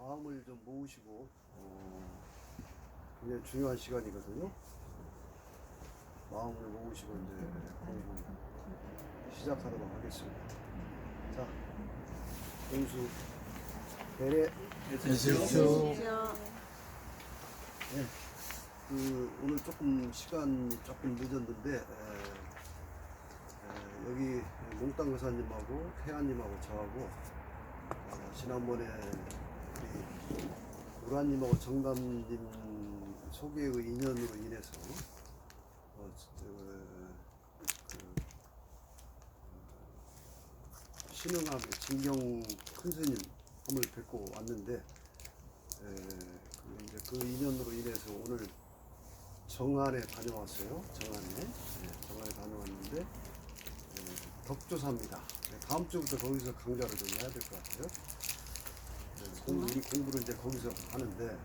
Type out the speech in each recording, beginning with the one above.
마음을 좀 모으시고 굉장히 중요한 시간이거든요. 마음을 모으시고 이제 공부 시작하도록 하겠습니다. 자, 공수 배례 해주십시오. 네, 오늘 조금 시간이 조금 늦었는데 여기 몽땅 교사님하고 태아님하고 저하고 지난번에 우리 우라님하고 정담님 소개의 인연으로 인해서 신흥함의 진경 큰스님 함을 뵙고 왔는데 이제 그 인연으로 인해서 오늘 정안에 다녀왔어요. 정안에 다녀왔는데 덕조사입니다. 다음 주부터 거기서 강좌를 좀 해야 될 것 같아요. 우리 공부를 이제 거기서 하는데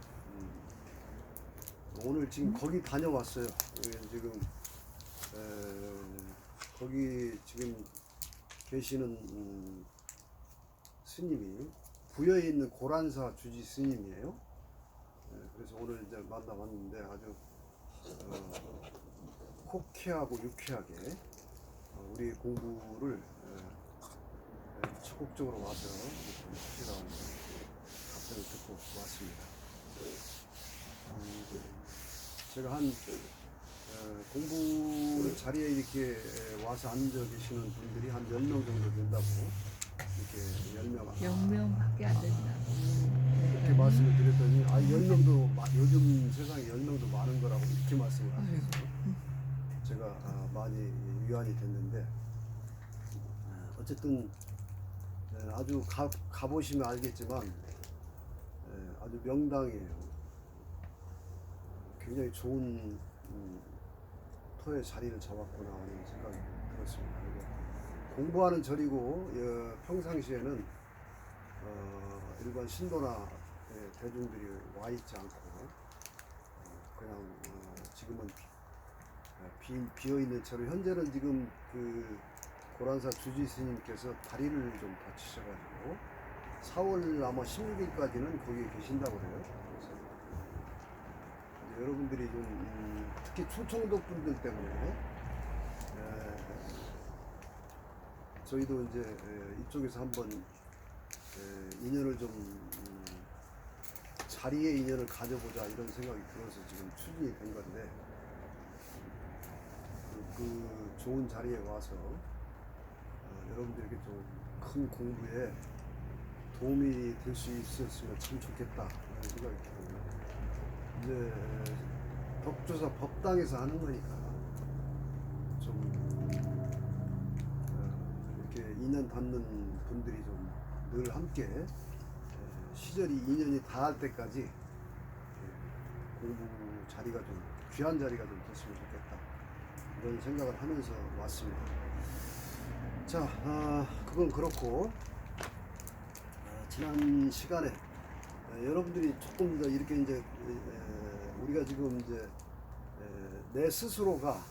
오늘 지금 거기 다녀왔어요. 지금 거기 지금 계시는 스님이 부여에 있는 고란사 주지 스님이에요. 그래서 오늘 이제 만나봤는데 아주 호쾌하고 유쾌하게 우리 공부를 적극적으로 와서 확실한 답변을 듣고 왔습니다. 제가 한 공부 자리에 이렇게 와서 앉아 계시는 분들이 한 10명 정도 된다고 이렇게 10명밖에 안 된다. 이렇게 말씀을 드렸더니 10명도 요즘 세상에 10명도 많은 거라고 이렇게 말씀을 하셔서 제가 많이 위안이 됐는데 어쨌든 아주 가보시면 알겠지만 아주 명당이에요. 굉장히 좋은 터의 자리를 잡았구나 하는 생각이 들었습니다. 공부하는 절이고 평상시에는 일반 신도나 대중들이 와 있지 않고 그냥 지금은 비어 있는 절을 현재는 지금 그 고란사 주지 스님께서 다리를 좀 다치셔가지고 4월 아마 16일까지는 거기에 계신다고 그래요. 그래서 여러분들이 좀 특히 충청도 분들 때문에 저희도 이제 이쪽에서 한번 인연을 좀 자리의 인연을 가져보자 이런 생각이 들어서 지금 추진이 된 건데 그 좋은 자리에 와서 여러분들에게 좀 큰 공부에 도움이 될 수 있었으면 참 좋겠다 이런 생각이 들어요. 이제 덕조사 법당에서 하는 거니까 좀 이렇게 인연 닿는 분들이 좀 늘 함께 시절이 인연이 닿을 때까지 공부 자리가 좀 귀한 자리가 좀 됐으면 좋겠다 이런 생각을 하면서 왔습니다. 자, 그건 그렇고 지난 시간에 여러분들이 조금 더 이렇게 이제 우리가 지금 이제 내 스스로가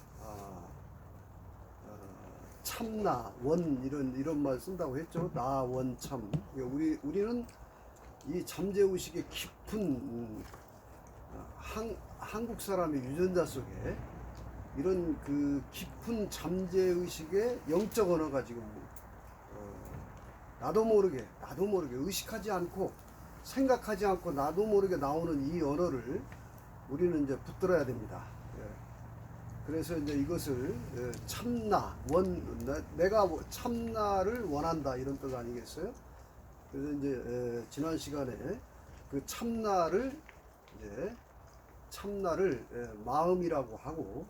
참나 원 이런 말 쓴다고 했죠. 나 원 참. 우리는 이 잠재의식의 깊은 한국 사람의 유전자 속에 이런 그 깊은 잠재의식의 영적 언어가 지금 나도 모르게 의식하지 않고 생각하지 않고 나도 모르게 나오는 이 언어를 우리는 이제 붙들어야 됩니다. 그래서 이제 이것을 참나 내가 참나를 원한다 이런 뜻 아니겠어요? 그래서 이제 지난 시간에 그 참나를 마음이라고 하고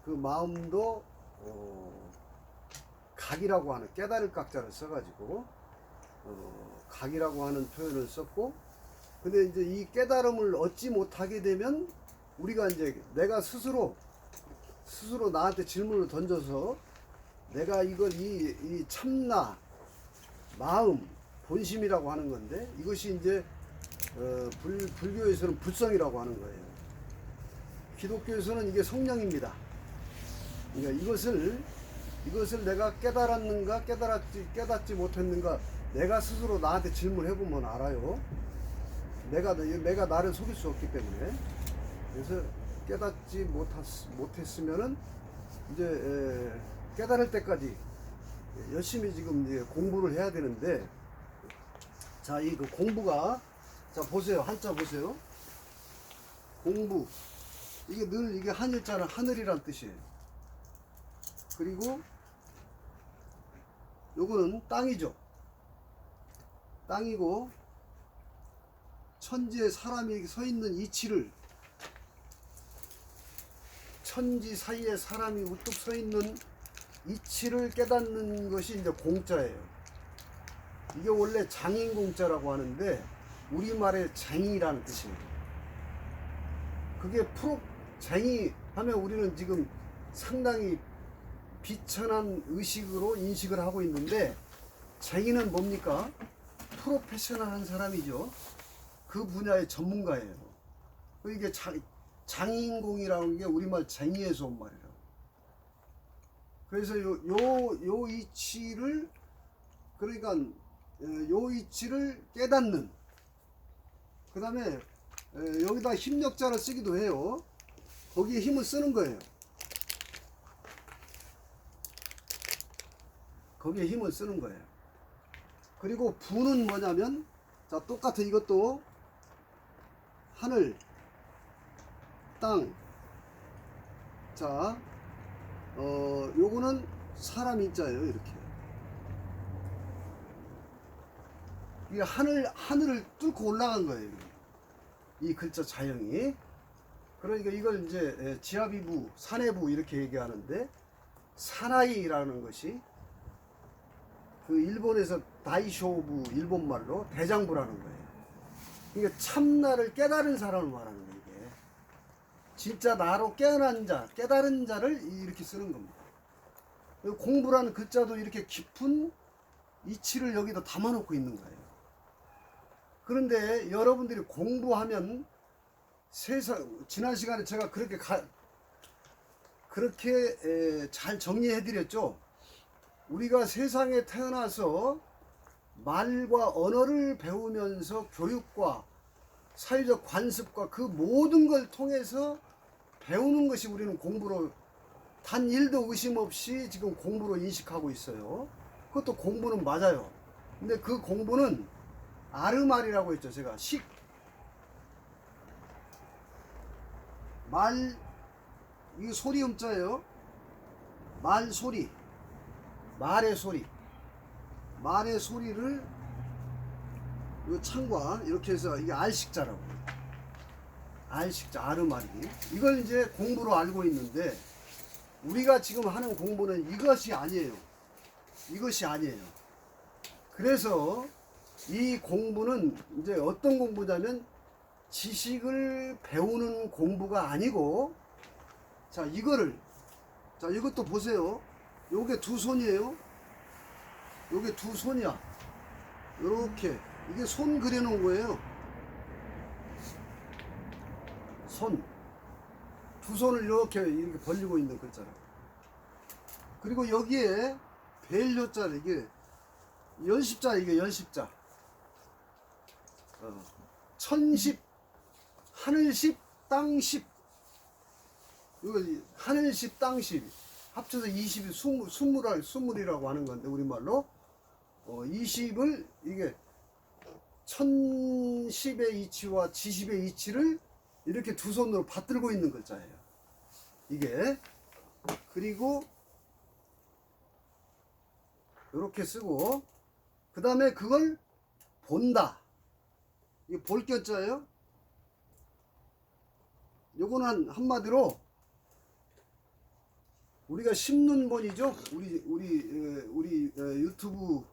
그 마음도 각이라고 하는 깨달을 각자를 써가지고 각이라고 하는 표현을 썼고 근데 이제 이 깨달음을 얻지 못하게 되면 우리가 이제 내가 스스로 나한테 질문을 던져서 내가 이걸 이 참나 마음 본심이라고 하는 건데 이것이 이제 불교에서는 불성이라고 하는 거예요. 기독교에서는 이게 성령입니다. 그러니까 이것을 내가 깨달았는가 깨닫지 못했는가 내가 스스로 나한테 질문해보면 알아요. 내가 나를 속일 수 없기 때문에. 그래서 깨닫지 못했으면은 이제 깨달을 때까지 열심히 지금 이제 공부를 해야 되는데, 자, 이 그 공부가, 자, 보세요. 한자 보세요. 공부. 이게 늘 이게 한일자는 하늘이란 뜻이에요. 그리고 요거는 땅이죠. 땅이고, 천지에 사람이 서 있는 이치를, 천지 사이에 사람이 우뚝 서 있는 이치를 깨닫는 것이 이제 공자예요. 이게 원래 장인공자라고 하는데 우리말의 쟁이라는 뜻이에요. 그게 쟁이 하면 우리는 지금 상당히 비천한 의식으로 인식을 하고 있는데, 쟁이는 뭡니까? 프로페셔널한 사람이죠. 그 분야의 전문가예요. 이게 장인공이라는 게 우리말 쟁이에서 온 말이라고. 그래서 요 이치를, 그러니까 요 이치를 깨닫는, 그 다음에 여기다 힘력자를 쓰기도 해요. 거기에 힘을 쓰는 거예요. 거기에 힘을 쓰는 거예요. 그리고 부는 뭐냐면, 자, 똑같아. 이것도 하늘, 땅. 자, 요거는 사람 인자예요. 이렇게. 이게 하늘을 뚫고 올라간 거예요. 이 글자 자형이. 그러니까 이걸 이제 지하비부, 산해부 이렇게 얘기하는데, 사나이라는 것이 그 일본에서 다이쇼부, 일본말로 대장부라는 거예요. 이게 참나를 깨달은 사람을 말하는 거예요. 이게 진짜 나로 깨어난 자, 깨달은 자를 이렇게 쓰는 겁니다. 공부라는 글자도 이렇게 깊은 이치를 여기다 담아놓고 있는 거예요. 그런데 여러분들이 공부하면 지난 시간에 제가 그렇게 잘 정리해 드렸죠. 우리가 세상에 태어나서 말과 언어를 배우면서 교육과 사회적 관습과 그 모든 걸 통해서 배우는 것이 우리는 공부로, 단 일도 의심 없이 지금 공부로 인식하고 있어요. 그것도 공부는 맞아요. 근데 그 공부는 아르말이라고 했죠. 제가 이거 소리 음자예요. 말소리, 말의 소리, 말의 소리를 이 창과 이렇게 해서 이게 알식자라고. 알식자, 아르말이. 이걸 이제 공부로 알고 있는데, 우리가 지금 하는 공부는 이것이 아니에요. 이것이 아니에요. 그래서 이 공부는 이제 어떤 공부냐면 지식을 배우는 공부가 아니고, 자, 이것도 보세요. 요게 두 손이에요. 요게 두 손이야. 요렇게. 이게 손 그려놓은 거예요. 손. 두 손을 이렇게 벌리고 있는 글자라. 그리고 여기에 벨효자, 이게 연십자, 이게 연십자. 천십, 하늘십, 땅십. 이거 하늘십, 땅십. 합쳐서 20이 20이라고 하는 건데, 우리말로. 20을, 이게 천십의 이치와 지십의 이치를 이렇게 두 손으로 받들고 있는 글자예요. 이게. 그리고 이렇게 쓰고, 그 다음에 그걸 본다. 이게 볼견자예요. 요거는 한마디로 우리가 심눈본이죠. 우리 유튜브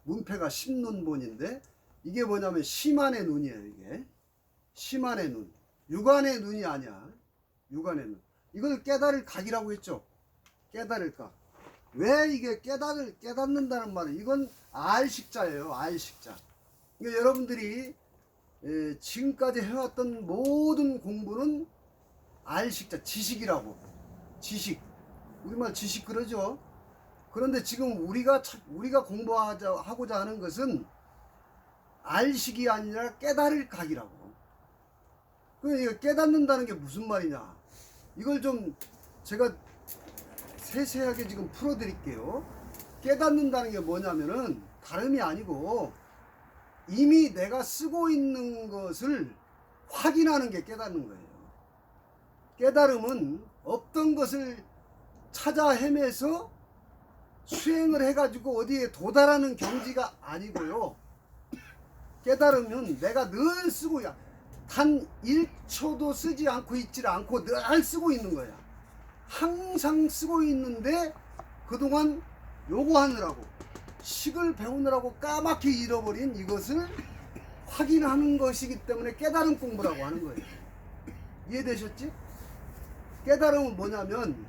문패가 심눈본인데, 이게 뭐냐면 심안의 눈이에요. 이게 심안의 눈, 육안의 눈이 아니야. 육안의 눈. 이걸 깨달을 각이라고 했죠. 깨달을 각. 왜 이게 깨닫는다는 말은, 이건 알식자예요. 알식자. 그러니까 여러분들이 지금까지 해왔던 모든 공부는 알식자, 지식이라고. 지식. 우리말 지식 그러죠. 그런데 지금 우리가 하고자 하는 것은 알식이 아니라 깨달을 각이라고. 그러니까 깨닫는다는 게 무슨 말이냐? 이걸 좀 제가 세세하게 지금 풀어드릴게요. 깨닫는다는 게 뭐냐면은 다름이 아니고 이미 내가 쓰고 있는 것을 확인하는 게 깨닫는 거예요. 깨달음은 없던 것을 찾아 헤매서 수행을 해가지고 어디에 도달하는 경지가 아니고요. 깨달으면 내가 늘 쓰고 단 1초도 쓰지 않고 있지를 않고 늘 쓰고 있는 거야. 항상 쓰고 있는데 그동안 요거 하느라고 식을 배우느라고 까맣게 잃어버린 이것을 확인하는 것이기 때문에 깨달음 공부라고 하는 거예요. 이해되셨지? 깨달음은 뭐냐면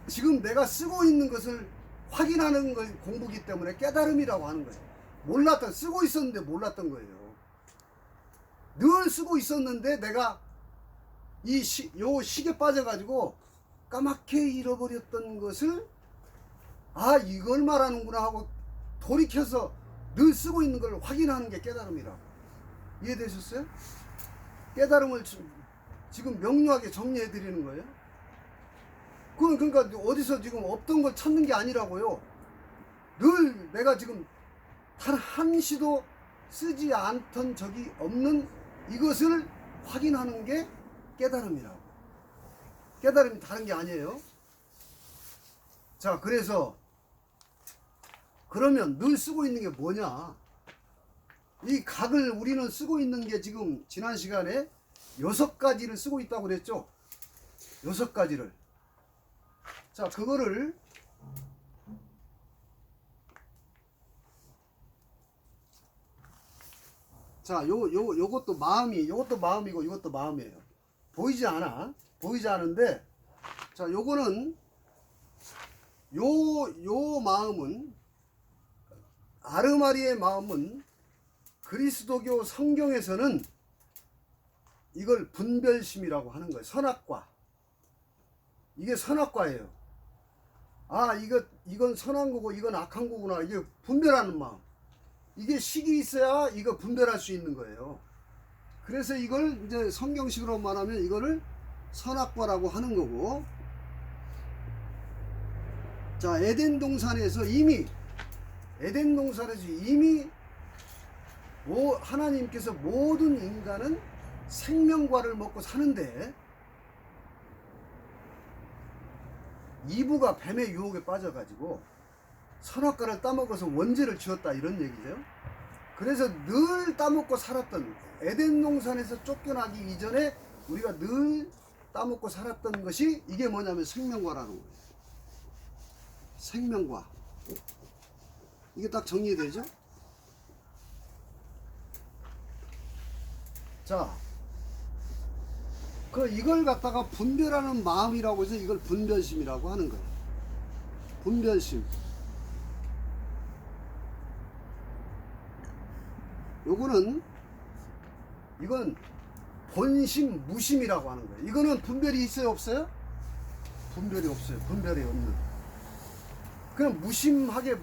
지금 내가 쓰고 있는 것을 확인하는 공부기 때문에 깨달음이라고 하는 거예요. 쓰고 있었는데 몰랐던 거예요. 늘 쓰고 있었는데 내가 요 식에 빠져가지고 까맣게 잃어버렸던 것을 이걸 말하는구나 하고 돌이켜서 늘 쓰고 있는 걸 확인하는 게 깨달음이라고. 이해되셨어요? 깨달음을 지금 명료하게 정리해 드리는 거예요. 그러니까 어디서 지금 없던 걸 찾는 게 아니라고요. 늘 내가 지금 단 한시도 쓰지 않던 적이 없는 이것을 확인하는 게 깨달음이라고. 깨달음이 다른 게 아니에요. 자, 그래서 그러면 늘 쓰고 있는 게 뭐냐? 이 각을 우리는 쓰고 있는 게 지금 지난 시간에 6가지를 쓰고 있다고 그랬죠? 6가지를. 자, 그거를 자, 요것도 마음이고 이것도 마음이에요. 보이지 않아. 보이지 않은데, 자, 요거는 요 마음은 아르마리의 마음은 그리스도교 성경에서는 이걸 분별심이라고 하는 거예요. 선악과. 이게 선악과예요. 이건 선한 거고 이건 악한 거구나. 이게 분별하는 마음. 이게 식이 있어야 이거 분별할 수 있는 거예요. 그래서 이걸 이제 성경식으로 말하면 이거를 선악과라고 하는 거고. 자, 에덴 동산에서 이미 하나님께서 모든 인간은 생명과를 먹고 사는데 이브가 뱀의 유혹에 빠져가지고 선악과를 따먹어서 원죄를 지었다, 이런 얘기죠. 그래서 늘 따먹고 살았던, 에덴 동산에서 쫓겨나기 이전에 우리가 늘 따먹고 살았던 것이 이게 뭐냐면 생명과라는 거예요. 생명과. 이게 딱 정리되죠? 자, 이걸 갖다가 분별하는 마음이라고 해서 이걸 분별심이라고 하는 거예요. 분별심. 이건 본심, 무심이라고 하는 거예요. 이거는 분별이 있어요, 없어요? 분별이 없어요. 분별이 없는. 그냥 무심하게.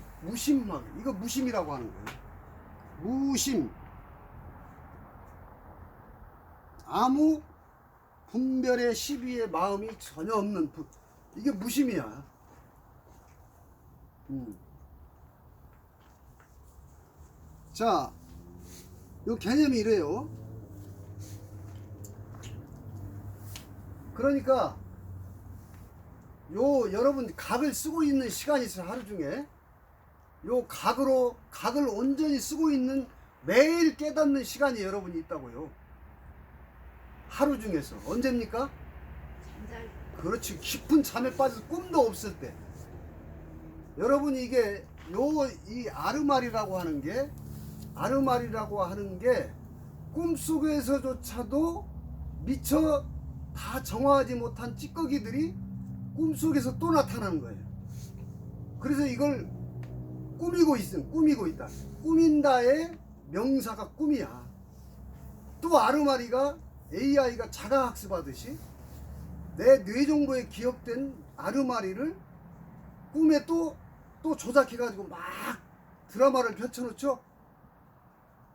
이거 무심이라고 하는 거예요. 무심. 아무 분별의 시비의 마음이 전혀 없는 이게 무심이야. 자, 요 개념이 이래요. 그러니까 여러분 각을 쓰고 있는 시간이 있어요. 하루 중에 각을 온전히 쓰고 있는 매일 깨닫는 시간이 여러분이 있다고요. 하루 중에서 언제입니까? 그렇지. 깊은 잠에 빠져서 꿈도 없을 때. 여러분이 이 아르마리라고 하는 게 꿈속에서조차도 미처 다 정화하지 못한 찌꺼기들이 꿈속에서 또 나타나는 거예요. 그래서 이걸 꾸미고 있다. 꾸민다의 명사가 꿈이야. 또 아르마리가 AI가 자가학습하듯이 내 뇌정보에 기억된 아르마리를 꿈에 또 또 조작해가지고 막 드라마를 펼쳐놓죠.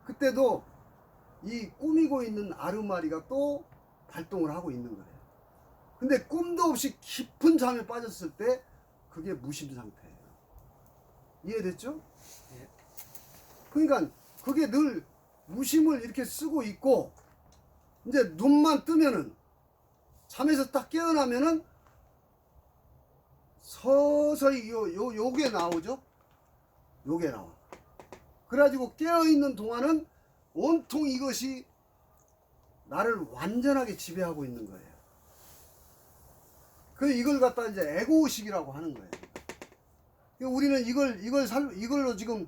그때도 이 꾸미고 있는 아르마리가 또 발동을 하고 있는 거예요. 근데 꿈도 없이 깊은 잠에 빠졌을 때 그게 무심 상태예요. 이해됐죠? 예. 그러니까 그게 늘 무심을 이렇게 쓰고 있고, 이제 눈만 뜨면은, 잠에서 딱 깨어나면은 서서히 요게 나오죠. 요게 나와. 그래가지고 깨어있는 동안은 온통 이것이 나를 완전하게 지배하고 있는 거예요. 이걸 갖다 이제 에고의식이라고 하는 거예요. 우리는 이걸로 지금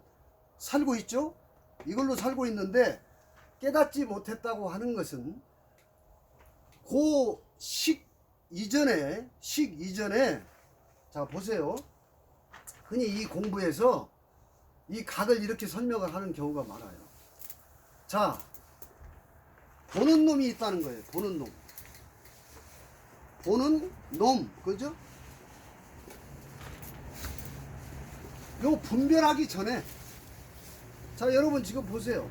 살고 있죠? 이걸로 살고 있는데, 깨닫지 못했다고 하는 것은 식 이전에 자 보세요. 흔히 이 공부에서 이 각을 이렇게 설명을 하는 경우가 많아요. 자, 보는 놈이 있다는 거예요. 보는 놈. 보는 놈, 그죠? 요 분별하기 전에, 자 여러분 지금 보세요.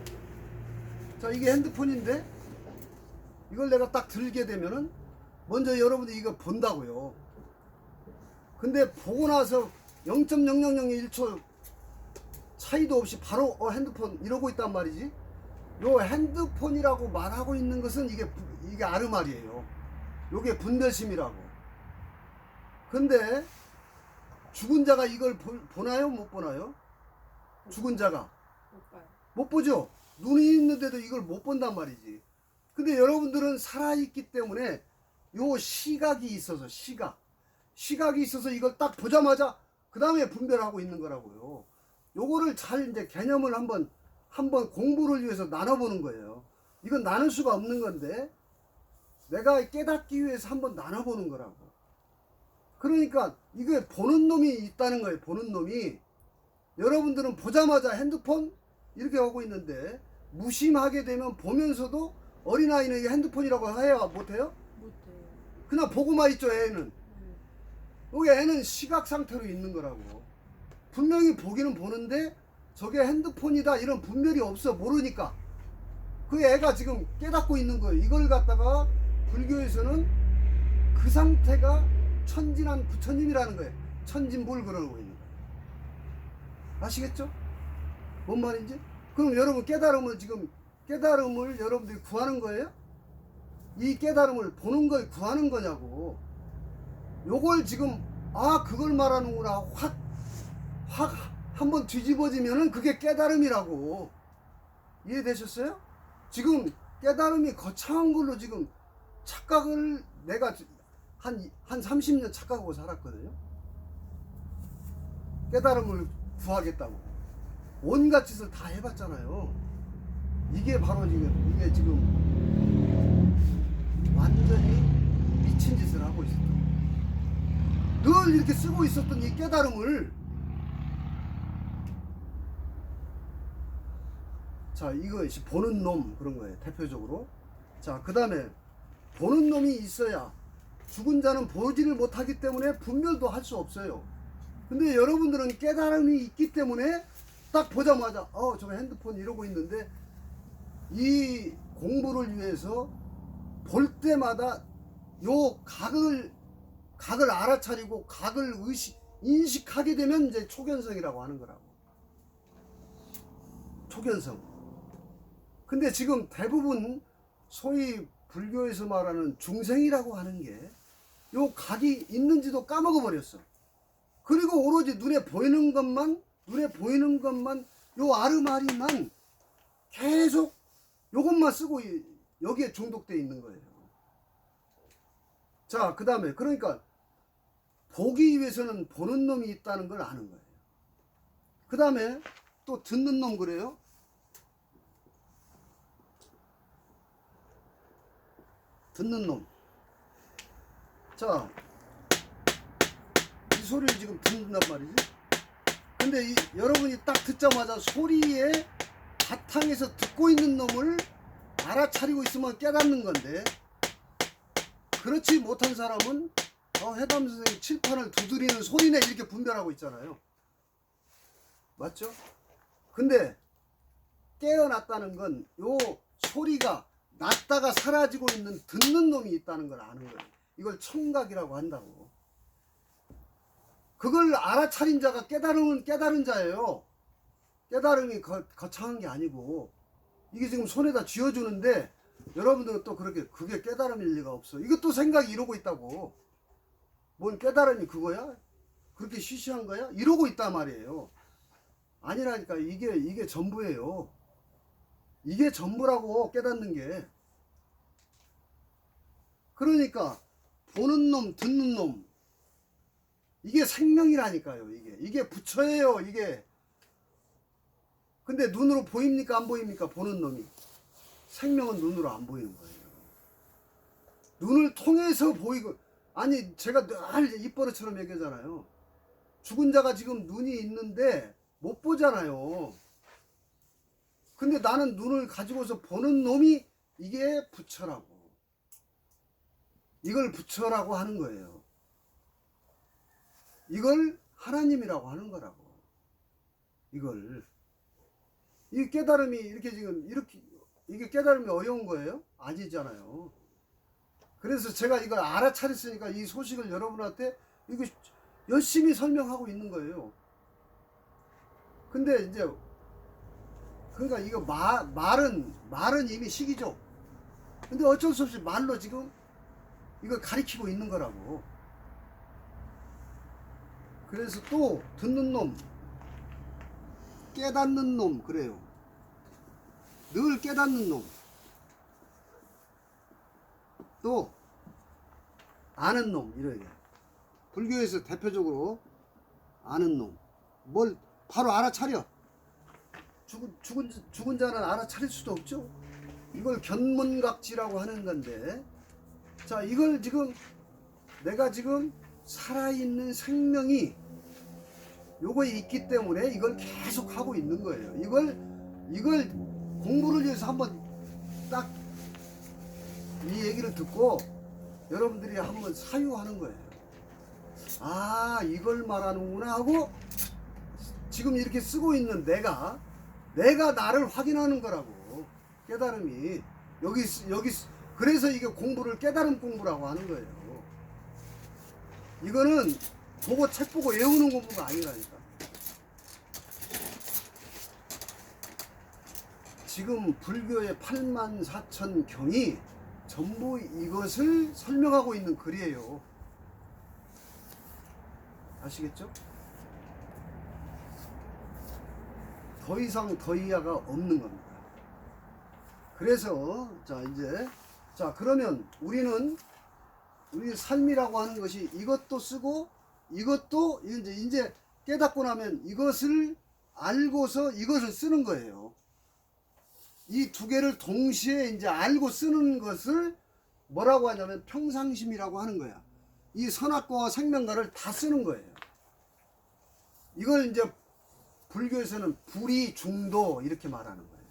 자 이게 핸드폰인데, 이걸 내가 딱 들게 되면은 먼저 여러분들이 이거 본다고요. 근데 보고 나서 0.0001초 차이도 없이 바로 핸드폰 이러고 있단 말이지. 요 핸드폰이라고 말하고 있는 것은 이게 아르말이에요. 요게 분별심이라고. 근데 죽은 자가 이걸 보나요? 못 보나요? 죽은 자가 못 봐요. 못 보죠. 눈이 있는데도 이걸 못 본단 말이지. 근데 여러분들은 살아있기 때문에 요 시각이 있어서, 시각이 있어서 이걸 딱 보자마자 그 다음에 분별하고 있는 거라고요. 요거를 잘 이제 개념을 한번 공부를 위해서 나눠보는 거예요. 이건 나눌 수가 없는 건데 내가 깨닫기 위해서 한번 나눠보는 거라고. 그러니까 이게 보는 놈이 있다는 거예요. 보는 놈이. 여러분들은 보자마자 핸드폰 이렇게 하고 있는데, 무심하게 되면 보면서도 어린아이는 이게 핸드폰이라고 해야 못해요? 못해요. 그냥 보고만 있죠. 애는. 여기 애는 시각 상태로 있는 거라고. 분명히 보기는 보는데 저게 핸드폰이다 이런 분별이 없어. 모르니까. 그 애가 지금 깨닫고 있는 거예요. 이걸 갖다가 불교에서는 그 상태가 천진한 부처님이라는 거예요. 천진불 그러고 있는 거예요. 아시겠죠? 뭔 말인지? 그럼 여러분 깨달음을 여러분들이 구하는 거예요? 이 깨달음을 보는 걸 구하는 거냐고. 요걸 지금 그걸 말하는구나 확 한번 뒤집어지면은 그게 깨달음이라고. 이해되셨어요? 지금 깨달음이 거창한 걸로 지금 착각을 내가 한 30년 착각하고 살았거든요. 깨달음을 구하겠다고 온갖 짓을 다 해봤잖아요. 이게 바로 이게 지금 완전히 미친 짓을 하고 있었다. 늘 이렇게 쓰고 있었던 이 깨달음을, 자 이것이 보는 놈 그런 거예요. 대표적으로. 자 그 다음에 보는 놈이 있어야, 죽은 자는 보지를 못하기 때문에 분별도 할 수 없어요. 근데 여러분들은 깨달음이 있기 때문에 딱 보자마자 저거 핸드폰 이러고 있는데, 이 공부를 위해서 볼 때마다 요 각을 알아차리고 각을 인식하게 되면 이제 초견성이라고 하는 거라고. 초견성. 근데 지금 대부분 소위 불교에서 말하는 중생이라고 하는 게 요 각이 있는지도 까먹어 버렸어. 그리고 오로지 눈에 보이는 것만 요 아르마리만 계속 요것만 쓰고 여기에 중독되어 있는 거예요. 자, 그 다음에 그러니까 보기 위해서는 보는 놈이 있다는 걸 아는 거예요. 그 다음에 또 듣는 놈 그래요. 듣는 놈. 자, 이 소리를 지금 듣는단 말이지. 근데 여러분이 딱 듣자마자 소리의 바탕에서 듣고 있는 놈을 알아차리고 있으면 깨닫는 건데, 그렇지 못한 사람은 해담 선생님 칠판을 두드리는 소리네 이렇게 분별하고 있잖아요. 맞죠? 근데 깨어났다는 건 요 소리가 났다가 사라지고 있는 듣는 놈이 있다는 걸 아는 거예요. 이걸 청각이라고 한다고. 그걸 알아차린 자가 깨달음은 깨달은 자예요. 깨달음이 거창한 게 아니고, 이게 지금 손에다 쥐어주는데 여러분들은 또 그렇게 그게 깨달음일 리가 없어. 이것도 생각이 이러고 있다고. 뭔 깨달음이 그거야? 그렇게 시시한 거야? 이러고 있단 말이에요. 아니라니까. 이게 전부예요. 이게 전부라고, 깨닫는 게. 그러니까 보는 놈 듣는 놈, 이게 생명이라니까요. 이게 부처예요. 이게. 근데 눈으로 보입니까 안 보입니까? 보는 놈이. 생명은 눈으로 안 보이는 거예요. 눈을 통해서 보이고. 아니, 제가 늘 입버릇처럼 얘기하잖아요. 죽은 자가 지금 눈이 있는데 못 보잖아요. 근데 나는 눈을 가지고서 보는 놈이, 이게 부처라고. 이걸 부처라고 하는 거예요. 이걸 하나님이라고 하는 거라고. 이 깨달음이 이렇게 지금 이게 깨달음이 어려운 거예요? 아니잖아요. 그래서 제가 이걸 알아차렸으니까 이 소식을 여러분한테 이거 열심히 설명하고 있는 거예요. 근데 이제 그러니까 이거 말은 이미 식이죠. 근데 어쩔 수 없이 말로 지금 이걸 가리키고 있는 거라고. 그래서 또 듣는 놈, 깨닫는 놈, 그래요. 늘 깨닫는 놈, 또 아는 놈, 이래요. 불교에서 대표적으로 아는 놈, 뭘 바로 알아차려. 죽은 자는 알아차릴 수도 없죠. 이걸 견문각지라고 하는 건데, 자, 이걸 지금 내가 지금 살아있는 생명이 요거에 있기 때문에 이걸 계속 하고 있는 거예요. 이걸 공부를 위해서 한번 딱 이 얘기를 듣고 여러분들이 한번 사유하는 거예요. 아, 이걸 말하는구나 하고 지금 이렇게 쓰고 있는 내가 나를 확인하는 거라고. 깨달음이 여기 그래서 이게 공부를 깨달음 공부라고 하는 거예요. 이거는 보고 책 보고 외우는 공부가 아니라니까. 지금 불교의 84,000경이 전부 이것을 설명하고 있는 글이에요. 아시겠죠? 더 이상 더 이하가 없는 겁니다. 그래서 그러면 우리 삶이라고 하는 것이 이것도 쓰고 이것도 이제 깨닫고 나면 이것을 알고서 이것을 쓰는 거예요. 이 두 개를 동시에 이제 알고 쓰는 것을 뭐라고 하냐면 평상심이라고 하는 거야. 이 선악과와 생명과를 다 쓰는 거예요. 이걸 이제 불교에서는 불이중도 이렇게 말하는 거예요.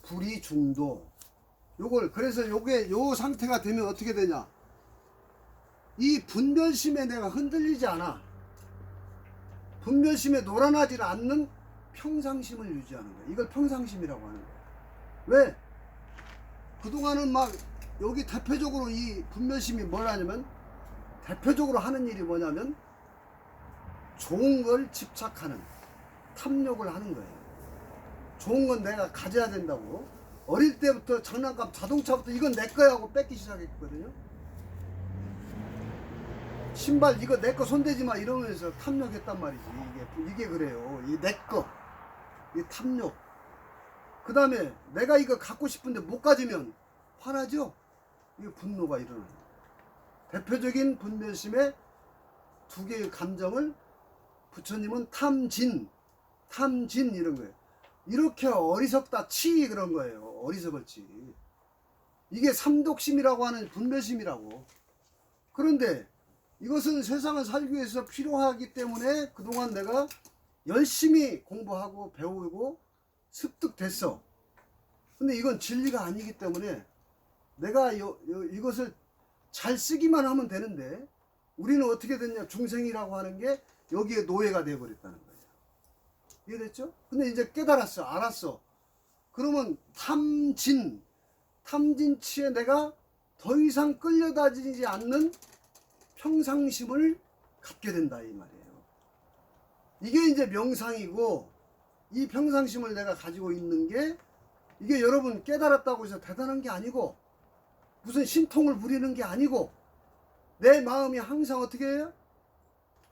불이중도. 그래서 요 상태가 되면 어떻게 되냐? 이 분별심에 내가 흔들리지 않아. 분별심에 놀아나지 않는 평상심을 유지하는 거예요. 이걸 평상심이라고 하는 거예요. 왜? 그동안은 막 여기 대표적으로 이 분별심이 뭘 하냐면, 대표적으로 하는 일이 뭐냐면 좋은 걸 집착하는, 탐욕을 하는 거예요. 좋은 건 내가 가져야 된다고. 어릴 때부터 장난감, 자동차부터 이건 내 거야 하고 뺏기 시작했거든요. 신발 이거 내 거 손대지 마 이러면서 탐욕했단 말이지. 이게 그래요. 이 내 거, 이 탐욕. 그 다음에 내가 이거 갖고 싶은데 못 가지면 화나죠. 이게 분노가 일어나요. 대표적인 분별심의 두 개의 감정을 부처님은 탐진 이런 거예요. 이렇게 어리석다 치 그런 거예요. 어리석을 치. 이게 삼독심이라고 하는 분별심이라고. 그런데 이것은 세상을 살기 위해서 필요하기 때문에 그동안 내가 열심히 공부하고 배우고 습득됐어. 근데 이건 진리가 아니기 때문에 내가 이것을 잘 쓰기만 하면 되는데, 우리는 어떻게 됐냐? 중생이라고 하는 게 여기에 노예가 되어버렸다는 거예요. 이해됐죠? 근데 이제 깨달았어. 알았어. 그러면 탐진치에 내가 더 이상 끌려다니지 않는 평상심을 갖게 된다 이 말이에요. 이게 이제 명상이고, 이 평상심을 내가 가지고 있는 게 이게 여러분 깨달았다고 해서 대단한 게 아니고 무슨 신통을 부리는 게 아니고 내 마음이 항상 어떻게 해요?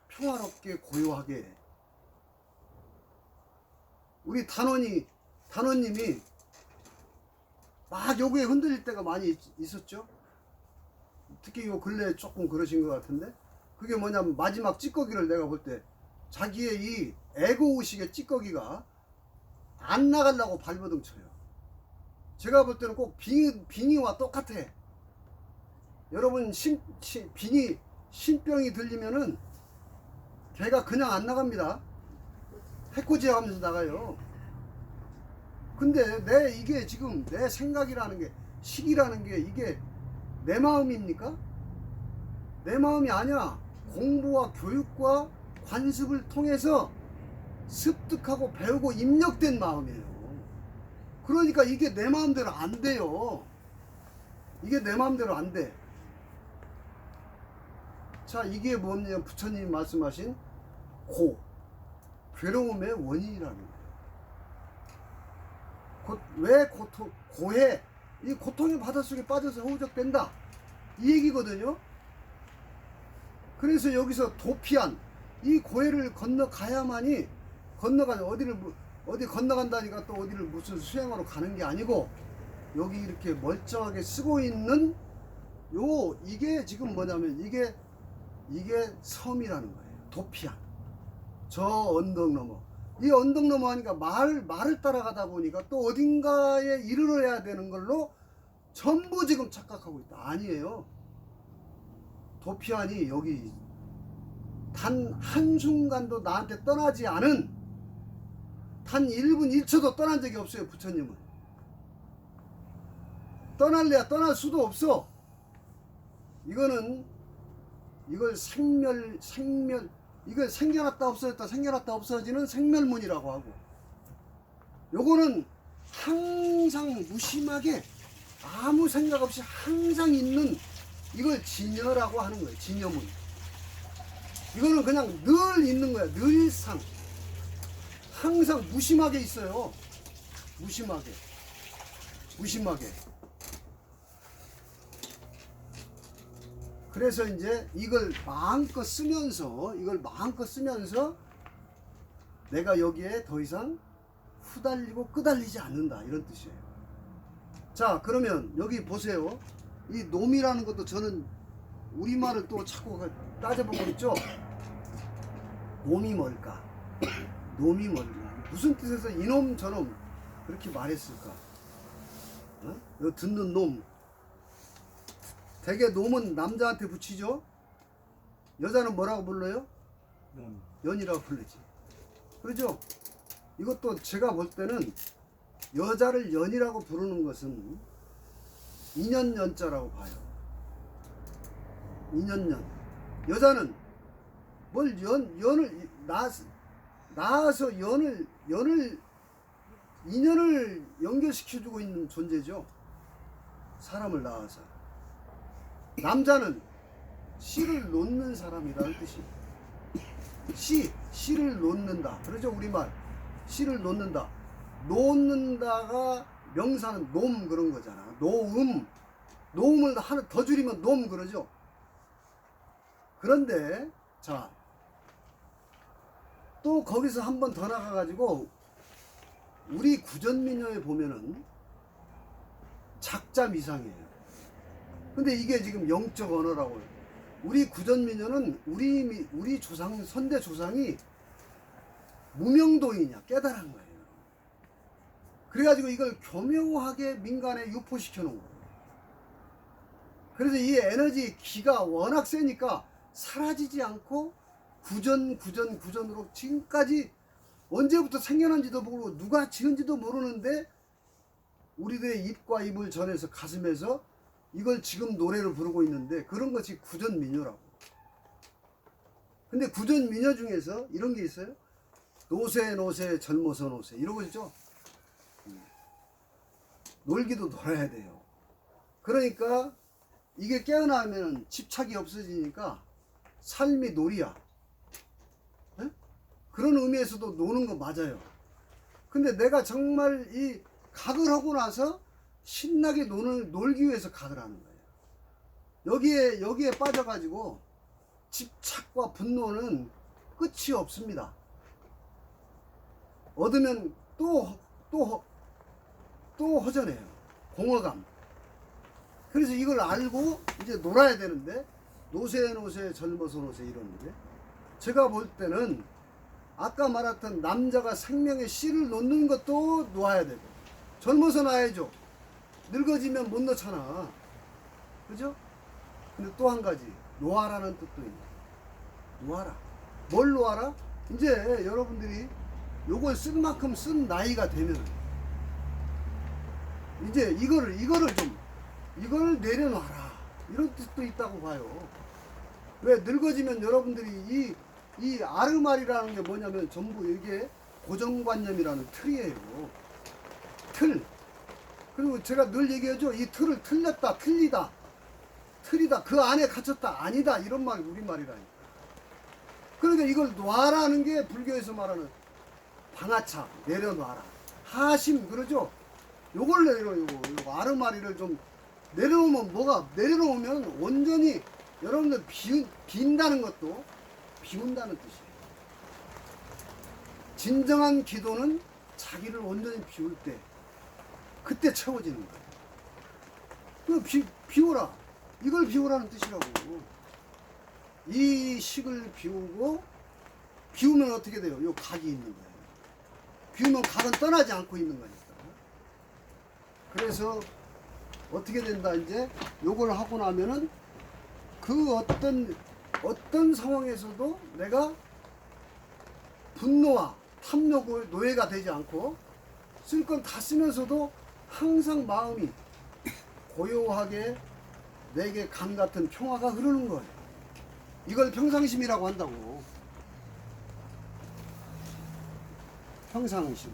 평화롭게 고요하게. 우리 단원님이 막 요구에 흔들릴 때가 많이 있었죠. 특히 요 근래에 조금 그러신 것 같은데, 그게 뭐냐면 마지막 찌꺼기를 내가 볼 때 자기의 이 에고 의식의 찌꺼기가 안 나가려고 발버둥 쳐요. 제가 볼 때는 꼭 빙의와 똑같아. 여러분 신병이 들리면은 걔가 그냥 안 나갑니다. 해코지 하면서 나가요. 근데 이게 지금 내 생각이라는 게, 식이라는 게 이게 내 마음입니까? 내 마음이 아니야. 공부와 교육과 관습을 통해서 습득하고 배우고 입력된 마음이에요. 그러니까 이게 내 마음대로 안 돼요. 이게 내 마음대로 안 돼. 자, 이게 뭐냐, 부처님이 말씀하신 괴로움의 원인이라는 거예요. 왜 고해, 이 고통의 바닷속에 빠져서 허우적된다 이 얘기거든요. 그래서 여기서 도피한 이 고해를 건너가야만이, 어디 건너간다니까 또 어디를 무슨 수행하러 가는 게 아니고 여기 이렇게 멀쩡하게 쓰고 있는 이게 지금 뭐냐면 이게 섬이라는 거예요. 도피한 저 언덕 넘어, 이 언덕 넘어 하니까 말을 따라가다 보니까 또 어딘가에 이르러야 되는 걸로 전부 지금 착각하고 있다. 아니에요. 도피안이 여기 단 한순간도 나한테 떠나지 않은, 단 1분 1초도 떠난 적이 없어요. 부처님은 떠날래야 떠날 수도 없어. 이걸 이걸 생겨났다 없어졌다 생겨났다 없어지는 생멸문이라고 하고, 요거는 항상 무심하게 아무 생각 없이 항상 있는, 이걸 진여라고 하는 거예요. 진여문. 이거는 그냥 늘 있는 거야. 늘상 항상 무심하게 있어요. 무심하게. 그래서 이제 이걸 마음껏 쓰면서 내가 여기에 더 이상 후달리고 끄달리지 않는다, 이런 뜻이에요. 자, 그러면 여기 보세요. 이 놈이라는 것도 저는 우리말을 또 자꾸 따져보고 있죠. 놈이 뭘까? 무슨 뜻에서 이놈 저놈 그렇게 말했을까? 여기 듣는 놈, 대개 놈은 남자한테 붙이죠. 여자는 뭐라고 불러요? 연이라고 부르지. 그렇죠? 이것도 제가 볼 때는 여자를 연이라고 부르는 것은 인연연자라고 봐요. 인연연. 여자는 뭘 연을 낳아서 인연을 연결시켜주고 있는 존재죠. 사람을 낳아서. 남자는 씨를 놓는 사람이라는 뜻이. 씨를 놓는다. 그러죠, 우리말. 씨를 놓는다. 놓는다가 명사는 놈 그런 거잖아. 노음을 하나 더 줄이면 놈 그러죠. 그런데 자, 또 거기서 한 번 더 나가가지고 우리 구전민요에 보면은 작자미상이에요. 근데 이게 지금 영적 언어라고 해요. 우리 구전민요는 우리 조상, 선대 조상이 무명도이냐 깨달은 거예요. 그래가지고 이걸 교묘하게 민간에 유포시켜 놓은 거예요. 그래서 이 에너지 기가 워낙 세니까 사라지지 않고 구전으로 지금까지 언제부터 생겨난지도 모르고 누가 지은지도 모르는데 우리들의 입과 입을 전해서 가슴에서 이걸 지금 노래를 부르고 있는데, 그런 것이 구전민요라고. 근데 구전민요 중에서 이런 게 있어요. 노세 젊어서 노세 이러고 있죠. 놀기도 놀아야 돼요. 그러니까 이게 깨어나면 집착이 없어지니까 삶이 놀이야. 에? 그런 의미에서도 노는 거 맞아요. 근데 내가 정말 이 각을 하고 나서 신나게 놀기 위해서 각을 하는 거예요. 여기에 빠져가지고 집착과 분노는 끝이 없습니다. 얻으면 또 허전해요. 공허감. 그래서 이걸 알고 이제 놀아야 되는데 노세 젊어서 노세 이러는데 제가 볼 때는 아까 말했던 남자가 생명의 씨를 놓는 것도 놓아야 되고 젊어서 놔야죠. 늙어지면 못 놓잖아. 그죠? 근데 또 한 가지 놓아라는 뜻도 있네. 놓아라. 뭘 놓아라? 이제 여러분들이 요걸 쓴 만큼 쓴 나이가 되면 이제 이거를 내려놔라 이런 뜻도 있다고 봐요. 왜 늙어지면 여러분들이 이 아르말이라는 게 뭐냐면 전부 이게 고정관념이라는 틀이에요. 틀. 그리고 제가 늘 얘기하죠. 이 틀을 틀렸다, 틀리다, 틀이다, 그 안에 갇혔다, 아니다 이런 말이 우리말이라니까. 그러니까 이걸 놔라는 게 불교에서 말하는 방아차, 내려놔라. 하심 그러죠. 요걸 요거 아르마리를 좀 내려놓으면 내려놓으면 온전히 여러분들 빈다는 것도 비운다는 뜻이에요. 진정한 기도는 자기를 온전히 비울 때 그때 채워지는 거예요. 비워라. 이걸 비우라는 뜻이라고. 이 식을 비우면 어떻게 돼요? 요 각이 있는 거예요. 비우면 각은 떠나지 않고 있는 거니까. 그래서 어떻게 된다 이제 요걸 하고 나면은 그 어떤 상황에서도 내가 분노와 탐욕의 노예가 되지 않고 쓸 건 다 쓰면서도 항상 마음이 고요하게 내게 강 같은 평화가 흐르는 거예요. 이걸 평상심이라고 한다고. 평상심.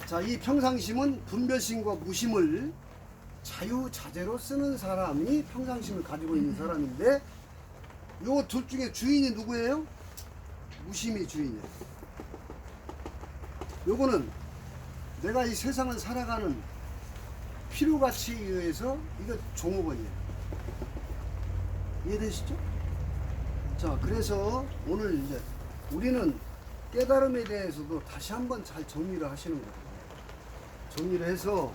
자, 이 평상심은 분별심과 무심을 자유자재로 쓰는 사람이 평상심을 가지고 있는 사람인데 요 둘 중에 주인이 누구예요? 무심이 주인이에요. 요거는 내가 이 세상을 살아가는 필요가치에 의해서 이거 종업원이에요. 이해되시죠? 자, 그래서 오늘 이제 우리는 깨달음에 대해서도 다시 한번 잘 정리를 하시는 거예요. 정리를 해서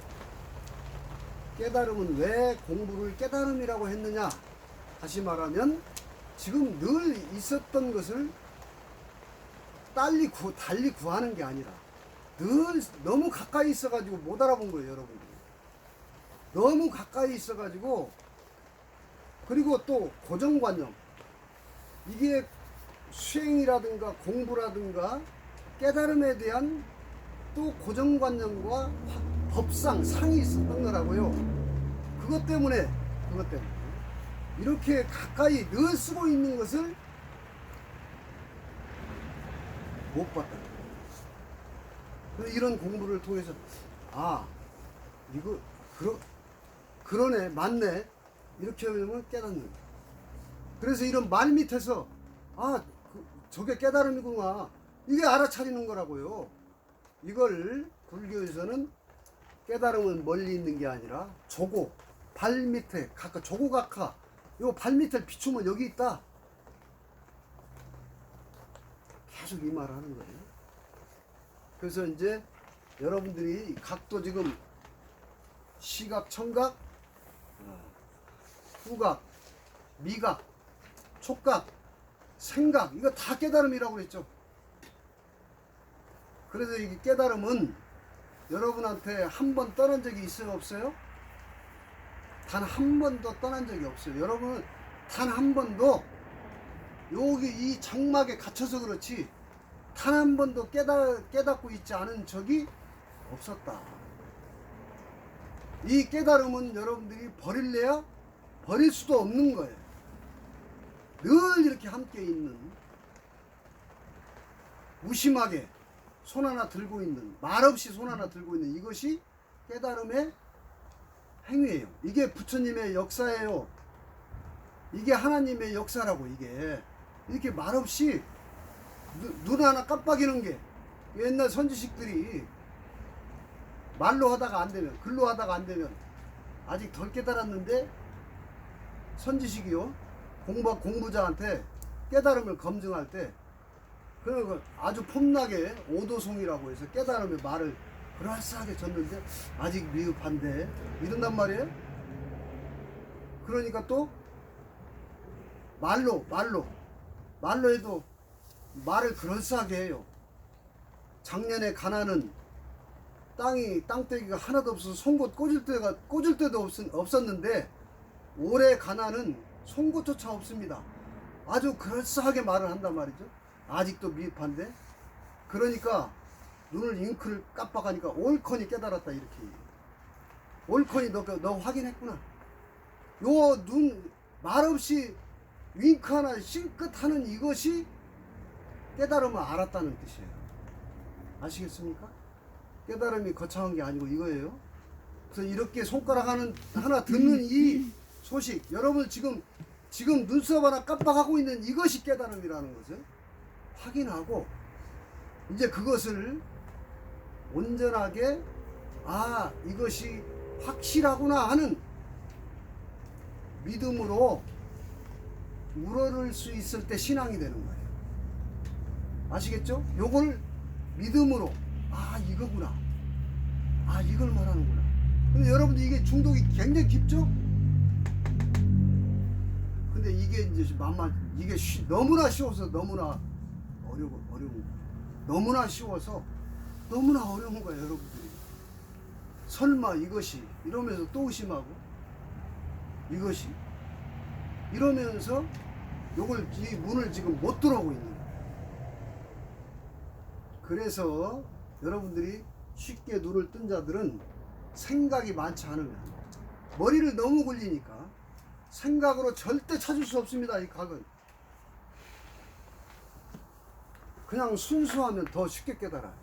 깨달음은 왜 공부를 깨달음이라고 했느냐? 다시 말하면 지금 늘 있었던 것을 달리 구하는 게 아니라 늘 너무 가까이 있어가지고 못 알아본 거예요, 여러분들. 너무 가까이 있어가지고 그리고 또 고정관념 이게 수행이라든가 공부라든가 깨달음에 대한 또 고정관념과 법상 상이 있었던 거라고요. 그것 때문에 이렇게 가까이 늘 쓰고 있는 것을 못 봤다. 이런 공부를 통해서 이거 그러네, 맞네 이렇게 하면 깨닫는 거예요. 그래서 이런 말 밑에서 저게 깨달음이구나 이게 알아차리는 거라고요. 이걸 불교에서는 깨달음은 멀리 있는 게 아니라 조고 발 밑에 조고각하 요 발 밑에 비추면 여기 있다. 계속 이 말을 하는 거예요. 그래서 이제 여러분들이 각도 지금 시각, 청각, 후각, 미각, 촉각, 생각 이거 다 깨달음이라고 그랬죠. 그래서 이 깨달음은 여러분한테 한 번 떠난 적이 있어요, 없어요? 단 한 번도 떠난 적이 없어요. 여러분은 단 한 번도 여기 이 장막에 갇혀서 그렇지 단 한 번도 깨닫고 있지 않은 적이 없었다. 이 깨달음은 여러분들이 버릴래야 버릴 수도 없는 거예요. 늘 이렇게 함께 있는 무심하게 손 하나 들고 있는, 말없이 손 하나 들고 있는 이것이 깨달음의 행위예요. 이게 부처님의 역사예요. 이게 하나님의 역사라고. 이게 이렇게 말없이 눈 하나 깜빡이는 게, 옛날 선지식들이 말로 하다가 안 되면, 글로 하다가 안 되면, 아직 덜 깨달았는데 선지식이요, 공부자한테 깨달음을 검증할 때 그 아주 폼나게 오도송이라고 해서 깨달음의 말을 그럴싸하게 줬는데 아직 미흡한데 이런단 말이에요. 그러니까 또 말로 해도 말을 그럴싸하게 해요. 작년에 가나는 땅떼기가 하나도 없어서 송곳 꽂을 때도 없었는데 올해 가나는 송곳조차 없습니다. 아주 그럴싸하게 말을 한단 말이죠. 아직도 미흡한데. 그러니까 눈을 잉크를 깜빡하니까 옳거니 깨달았다, 이렇게. 옳거니 너 확인했구나. 요 눈 말없이 윙크 하나 실끝 하는 이것이 깨달음을 알았다는 뜻이에요. 아시겠습니까? 깨달음이 거창한 게 아니고 이거예요. 그래서 이렇게 손가락 하나 듣는 이 소식, 여러분 지금 눈썹 하나 깜빡하고 있는 이것이 깨달음이라는 것을 확인하고, 이제 그것을 온전하게 이것이 확실하구나 하는 믿음으로 우러를 수 있을 때 신앙이 되는 거예요. 아시겠죠? 요걸 믿음으로 이거구나, 이걸 말하는구나. 근데 여러분들 이게 중독이 굉장히 깊죠? 근데 이게 이제 이게 너무나 쉬워서 너무나 어려운 거예요. 너무나 쉬워서 너무나 어려운 거예요, 여러분들이. 설마 이것이 이러면서 또 의심하고, 이것이 이러면서 이 문을 지금 못 들어오고 있는 거예요. 그래서 여러분들이 쉽게 눈을 뜬 자들은 생각이 많지 않으면, 머리를 너무 굴리니까 생각으로 절대 찾을 수 없습니다. 이 각은 그냥 순수하면 더 쉽게 깨달아요.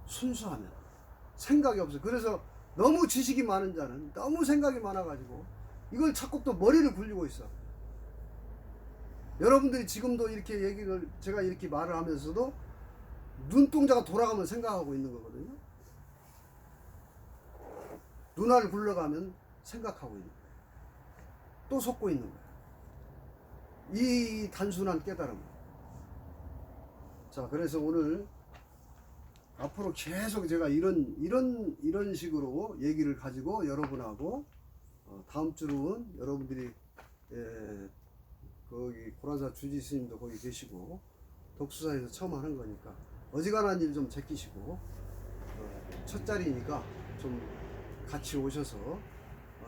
순수하면 생각이 없어요. 그래서 너무 지식이 많은 자는 너무 생각이 많아가지고 이걸 찾고 또 머리를 굴리고 있어. 여러분들이 지금도 이렇게 제가 이렇게 말을 하면서도 눈동자가 돌아가면 생각하고 있는 거거든요. 눈알 굴러가면 생각하고 있는 거예요. 또 속고 있는 거예요. 이 단순한 깨달음. 자, 그래서 오늘 앞으로 계속 제가 이런 식으로 얘기를 가지고 여러분하고 다음 주는 여러분들이 거기 고란사 주지 스님도 거기 계시고 독수사에서 처음 하는 거니까 어지간한 일 좀 제끼시고 첫 자리니까 좀 같이 오셔서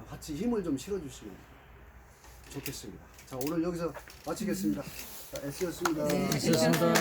같이 힘을 좀 실어주시면 좋겠습니다. 자, 오늘 여기서 마치겠습니다. 자, S였습니다. 네, 좋습니다.